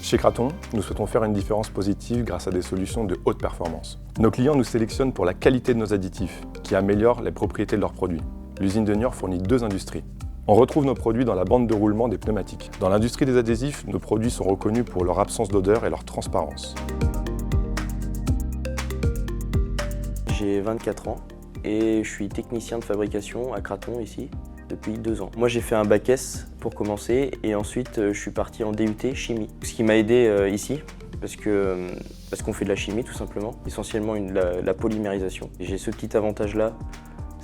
Chez Kraton, nous souhaitons faire une différence positive grâce à des solutions de haute performance. Nos clients nous sélectionnent pour la qualité de nos additifs, qui améliorent les propriétés de leurs produits. L'usine de Niort fournit 2 industries. On retrouve nos produits dans la bande de roulement des pneumatiques. Dans l'industrie des adhésifs, nos produits sont reconnus pour leur absence d'odeur et leur transparence. J'ai 24 ans et je suis technicien de fabrication à Kraton ici depuis 2 ans. Moi j'ai fait un bac S pour commencer et ensuite je suis parti en DUT chimie. Ce qui m'a aidé ici parce qu'on fait de la chimie tout simplement, essentiellement la polymérisation. J'ai ce petit avantage là,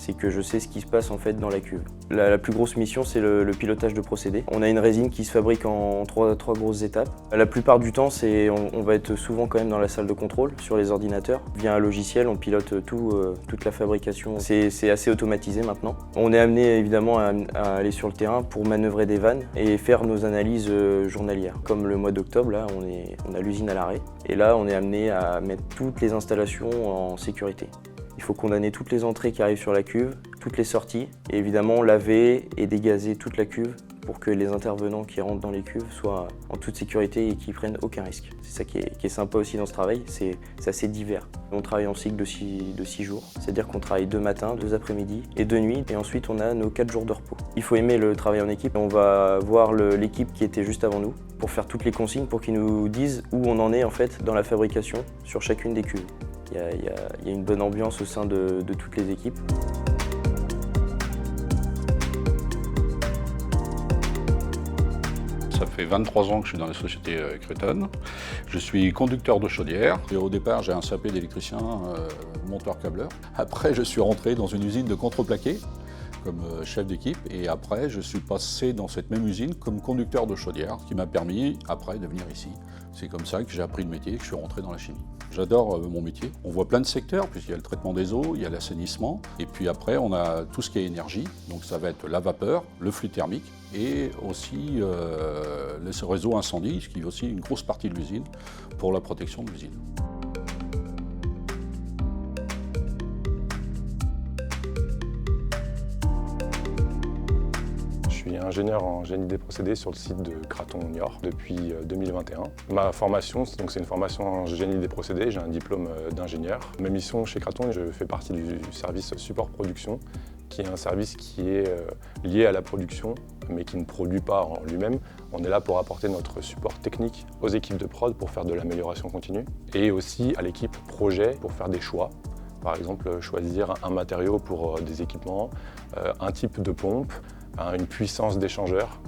c'est que je sais ce qui se passe en fait dans la cuve. La plus grosse mission, c'est le pilotage de procédés. On a une résine qui se fabrique en trois grosses étapes. La plupart du temps, on va être souvent quand même dans la salle de contrôle, sur les ordinateurs. Via un logiciel, on pilote toute la fabrication. C'est assez automatisé maintenant. On est amené évidemment à aller sur le terrain pour manœuvrer des vannes et faire nos analyses journalières. Comme le mois d'octobre, là, on a l'usine à l'arrêt. Et là, on est amené à mettre toutes les installations en sécurité. Il faut condamner toutes les entrées qui arrivent sur la cuve, toutes les sorties, et évidemment laver et dégazer toute la cuve pour que les intervenants qui rentrent dans les cuves soient en toute sécurité et qu'ils prennent aucun risque. C'est ça qui est sympa aussi dans ce travail, c'est assez divers. On travaille en cycle de 6 jours, c'est-à-dire qu'on travaille 2 matins, 2 après-midi et 2 nuits, et ensuite on a nos 4 jours de repos. Il faut aimer le travail en équipe. On va voir l'équipe qui était juste avant nous pour faire toutes les consignes, pour qu'ils nous disent où on en est en fait dans la fabrication sur chacune des cuves. Il y a une bonne ambiance au sein de toutes les équipes. Ça fait 23 ans que je suis dans la société Kraton. Je suis conducteur de chaudière. Et au départ, j'ai un CAP d'électricien, monteur-câbleur. Après, je suis rentré dans une usine de contreplaqué comme chef d'équipe. Et après, je suis passé dans cette même usine comme conducteur de chaudière, ce qui m'a permis, après, de venir ici. C'est comme ça que j'ai appris le métier et que je suis rentré dans la chimie. J'adore mon métier. On voit plein de secteurs, puisqu'il y a le traitement des eaux, il y a l'assainissement. Et puis après, on a tout ce qui est énergie. Donc ça va être la vapeur, le flux thermique et aussi le réseau incendie, ce qui est aussi une grosse partie de l'usine pour la protection de l'usine. Je suis ingénieur en génie des procédés sur le site de Kraton Niort depuis 2021. Ma formation, c'est une formation en génie des procédés, j'ai un diplôme d'ingénieur. Ma mission chez Kraton, je fais partie du service support production, qui est un service qui est lié à la production, mais qui ne produit pas en lui-même. On est là pour apporter notre support technique aux équipes de prod pour faire de l'amélioration continue, et aussi à l'équipe projet pour faire des choix. Par exemple, choisir un matériau pour des équipements, un type de pompe, une puissance d'échangeur.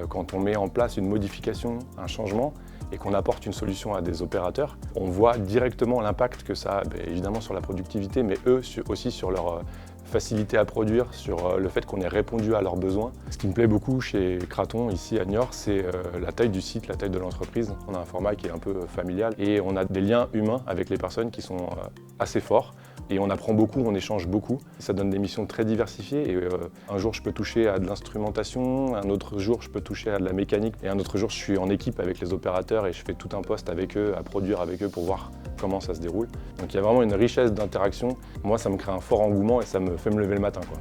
Quand on met en place une modification, un changement, et qu'on apporte une solution à des opérateurs, on voit directement l'impact que ça a, évidemment sur la productivité, mais eux aussi sur leur facilité à produire, sur le fait qu'on ait répondu à leurs besoins. Ce qui me plaît beaucoup chez Kraton, ici à Niort, c'est la taille du site, la taille de l'entreprise. On a un format qui est un peu familial et on a des liens humains avec les personnes qui sont assez forts. Et on apprend beaucoup, on échange beaucoup. Ça donne des missions très diversifiées. Et un jour, je peux toucher à de l'instrumentation, un autre jour, je peux toucher à de la mécanique. Et un autre jour, je suis en équipe avec les opérateurs et je fais tout un poste avec eux, à produire avec eux pour voir comment ça se déroule. Donc il y a vraiment une richesse d'interaction. Moi, ça me crée un fort engouement et ça me fait me lever le matin, quoi.